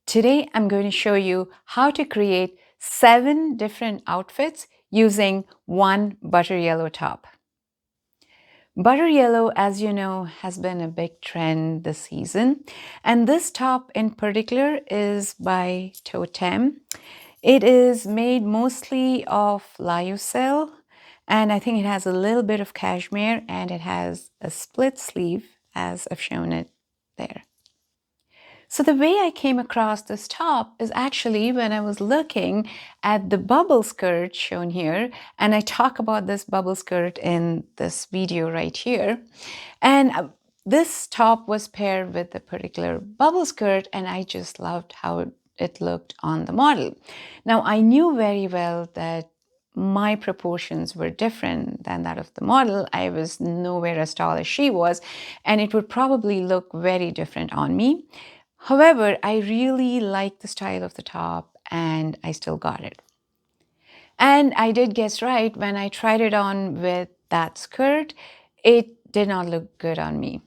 Today, I'm going to show you how to create 7 different outfits using one butter yellow top. Butter yellow, as you know, has been a big trend this season. And this top in particular is by Toteme. It is made mostly of lyocell, and I think it has a little bit of cashmere, and it has a split sleeve as I've shown it there. So the way I came across this top is actually when I was looking at the bubble skirt shown here, and I talk about this bubble skirt in this video right here. And this top was paired with a particular bubble skirt, and I just loved how it looked on the model. Now, I knew very well that my proportions were different than that of the model. I was nowhere as tall as she was, and it would probably look very different on me. However, I really liked the style of the top, and I still got it. And I did guess right, when I tried it on with that skirt, it did not look good on me.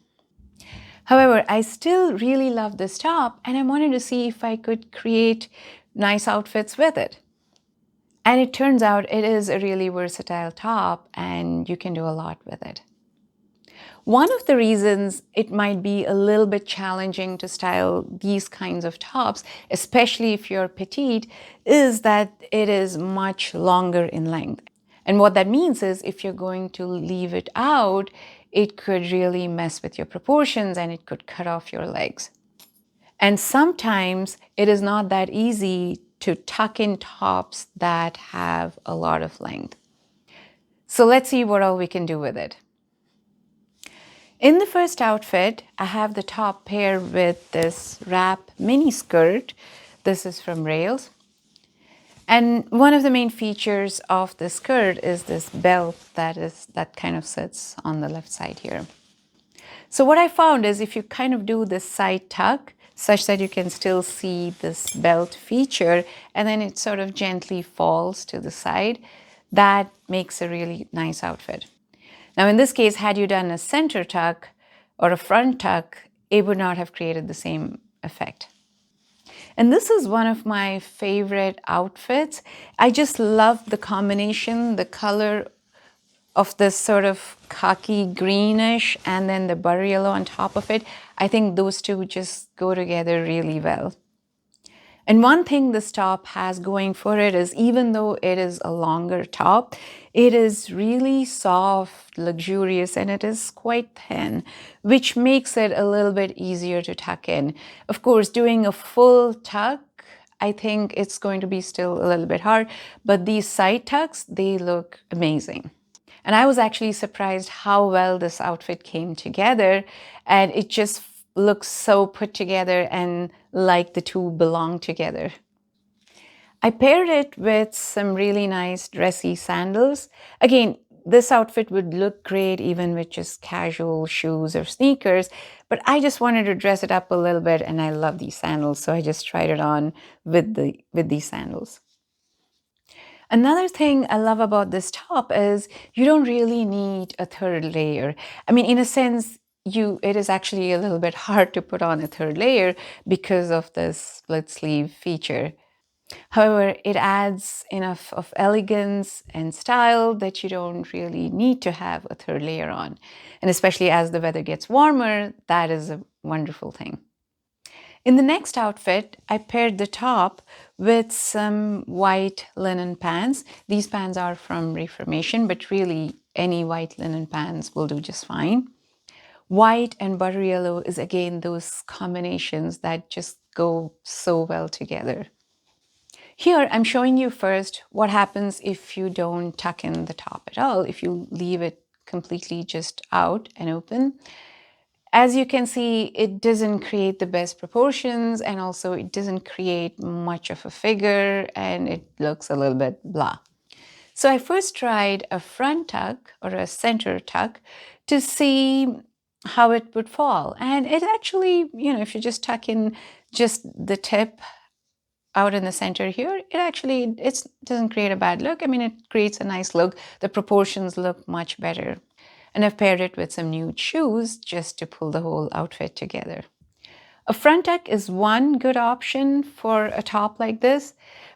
However, I still really love this top, and I wanted to see if I could create nice outfits with it. And it turns out it is a really versatile top, and you can do a lot with it. One of the reasons it might be a little bit challenging to style these kinds of tops, especially if you're petite, is that it is much longer in length. And what that means is if you're going to leave it out, it could really mess with your proportions and it could cut off your legs. And sometimes it is not that easy to tuck in tops that have a lot of length. So let's see what all we can do with it. In the first outfit, I have the top paired with this wrap mini skirt. This is from Rails. And one of the main features of the skirt is this belt that kind of sits on the left side here. So what I found is if you kind of do this side tuck, such that you can still see this belt feature, and then it sort of gently falls to the side, that makes a really nice outfit. Now, in this case, had you done a center tuck or a front tuck, it would not have created the same effect. And this is one of my favorite outfits. I just love the combination, the color of this sort of khaki greenish and then the butter yellow on top of it. I think those two just go together really well. And one thing this top has going for it is even though it is a longer top, it is really soft, luxurious, and it is quite thin, which makes it a little bit easier to tuck in. Of course, doing a full tuck, I think it's going to be still a little bit hard, but these side tucks, they look amazing. And I was actually surprised how well this outfit came together, and it just looks so put together and like the two belong together. I paired it with some really nice dressy sandals. Again, this outfit would look great even with just casual shoes or sneakers, but I just wanted to dress it up a little bit, and I love these sandals, so I just tried it on with these sandals. Another thing I love about this top is you don't really need a third layer. I mean, in a sense, it is actually a little bit hard to put on a third layer because of this split sleeve feature. However, it adds enough of elegance and style that you don't really need to have a third layer on. And especially as the weather gets warmer, that is a wonderful thing. In the next outfit, I paired the top with some white linen pants. These pants are from Reformation, but really any white linen pants will do just fine. White and butter yellow is again those combinations that just go so well together. Here, I'm showing you first what happens if you don't tuck in the top at all, if you leave it completely just out and open. As you can see, it doesn't create the best proportions, and also it doesn't create much of a figure, and it looks a little bit blah. So I first tried a front tuck or a center tuck to see how it would fall. And it actually, if you just tuck in just the tip out in the center here, it doesn't create a bad look. I mean, it creates a nice look. The proportions look much better. And I've paired it with some nude shoes just to pull the whole outfit together. A front tuck is one good option for a top like this,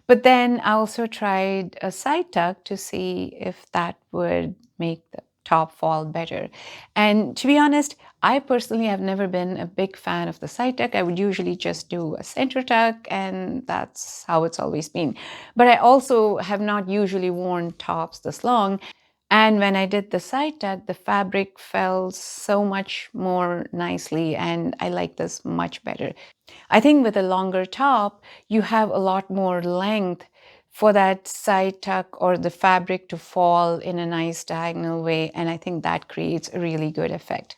but then I also tried a side tuck to see if that would make the top fall better. And to be honest, I personally have never been a big fan of the side tuck. I would usually just do a center tuck, and that's how it's always been. But I also have not usually worn tops this long. And when I did the side tuck, the fabric fell so much more nicely, and I like this much better. I think with a longer top, you have a lot more length for that side tuck or the fabric to fall in a nice diagonal way, and I think that creates a really good effect.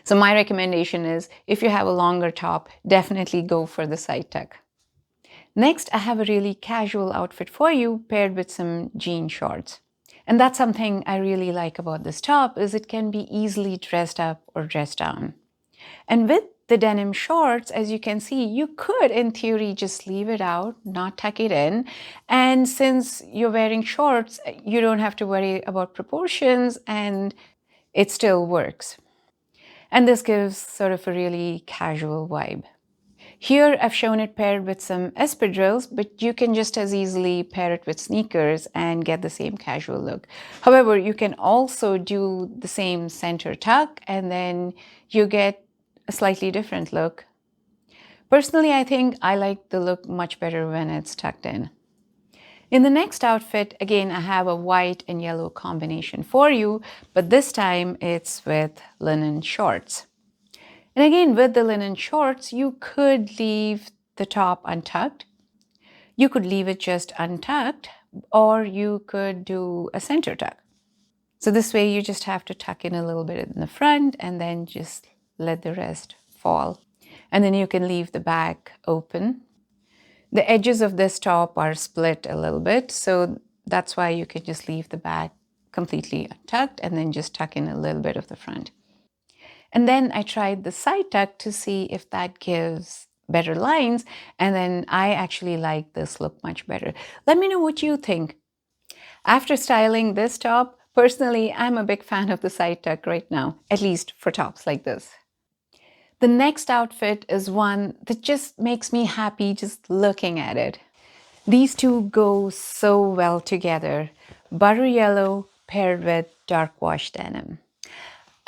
So my recommendation is, if you have a longer top, definitely go for the side tuck. Next, I have a really casual outfit for you paired with some jean shorts. And that's something I really like about this top, is it can be easily dressed up or dressed down. And with the denim shorts, as you can see, you could, in theory, just leave it out, not tuck it in. And since you're wearing shorts, you don't have to worry about proportions, and it still works. And this gives sort of a really casual vibe. Here, I've shown it paired with some espadrilles, but you can just as easily pair it with sneakers and get the same casual look. However, you can also do the same center tuck, and then you get a slightly different look. Personally, I think I like the look much better when it's tucked in. In the next outfit, again, I have a white and yellow combination for you, but this time it's with linen shorts. And again, with the linen shorts, you could leave the top untucked. You could leave it just untucked, or you could do a center tuck. So this way you just have to tuck in a little bit in the front and then just let the rest fall. And then you can leave the back open. The edges of this top are split a little bit, so that's why you can just leave the back completely untucked and then just tuck in a little bit of the front. And then I tried the side tuck to see if that gives better lines, and then I actually like this look much better. Let me know what you think. After styling this top, personally, I'm a big fan of the side tuck right now, at least for tops like this. The next outfit is one that just makes me happy just looking at it. These two go so well together. Butter yellow paired with dark wash denim.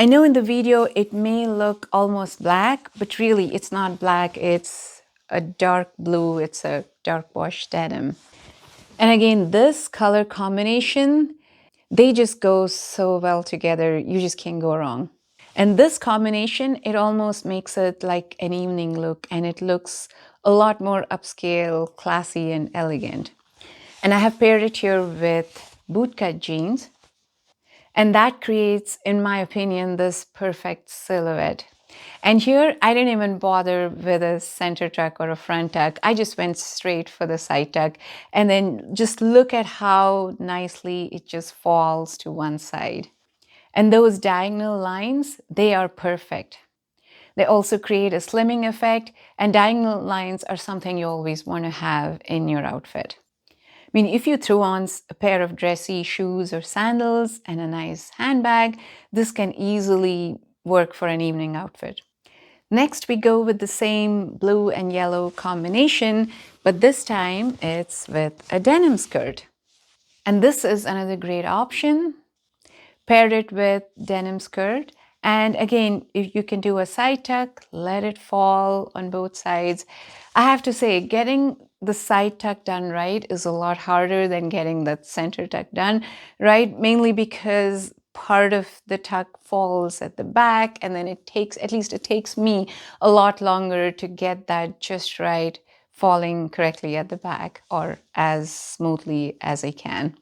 I know in the video it may look almost black, but really it's not black. It's a dark blue. It's a dark wash denim. And again, this color combination, they just go so well together. You just can't go wrong. And this combination, it almost makes it like an evening look, and it looks a lot more upscale, classy, and elegant. And I have paired it here with bootcut jeans. And that creates, in my opinion, this perfect silhouette. And here, I didn't even bother with a center tuck or a front tuck. I just went straight for the side tuck. And then just look at how nicely it just falls to one side. And those diagonal lines, they are perfect. They also create a slimming effect, and diagonal lines are something you always want to have in your outfit. I mean, if you throw on a pair of dressy shoes or sandals and a nice handbag, this can easily work for an evening outfit. Next, we go with the same blue and yellow combination, but this time it's with a denim skirt. And this is another great option. Pair it with denim skirt. And again, if you can do a side tuck, let it fall on both sides. I have to say, getting the side tuck done right is a lot harder than getting the center tuck done right, mainly because part of the tuck falls at the back, and then it takes me a lot longer to get that just right, falling correctly at the back or as smoothly as I can.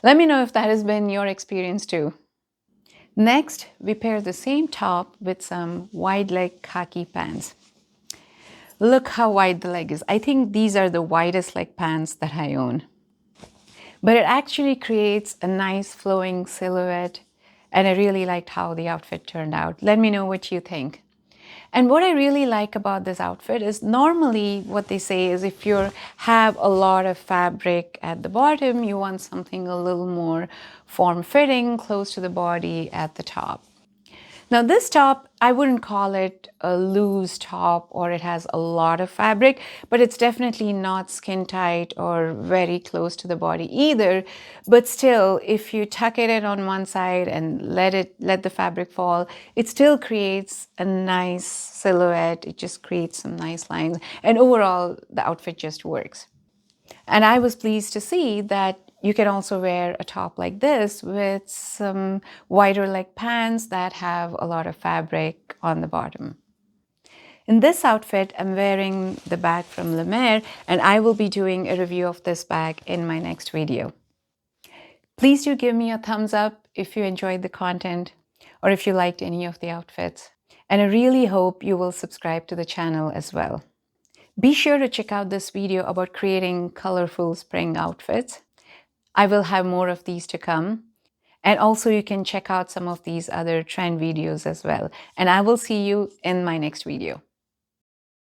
Let me know if that has been your experience too. Next, we pair the same top with some wide leg khaki pants. Look how wide the leg is. I think these are the widest leg pants that I own. But it actually creates a nice flowing silhouette, and I really liked how the outfit turned out. Let me know what you think. And what I really like about this outfit is, normally what they say is if you have a lot of fabric at the bottom, you want something a little more form-fitting, close to the body at the top. Now this top, I wouldn't call it a loose top or it has a lot of fabric, but it's definitely not skin tight or very close to the body either. But still, if you tuck it in on one side and let the fabric fall, it still creates a nice silhouette. It just creates some nice lines. And overall, the outfit just works. And I was pleased to see that you can also wear a top like this with some wider leg pants that have a lot of fabric on the bottom. In this outfit, I'm wearing the bag from Le Mer, and I will be doing a review of this bag in my next video. Please do give me a thumbs up if you enjoyed the content or if you liked any of the outfits. And I really hope you will subscribe to the channel as well. Be sure to check out this video about creating colorful spring outfits. I will have more of these to come. And also you can check out some of these other trend videos as well. And I will see you in my next video.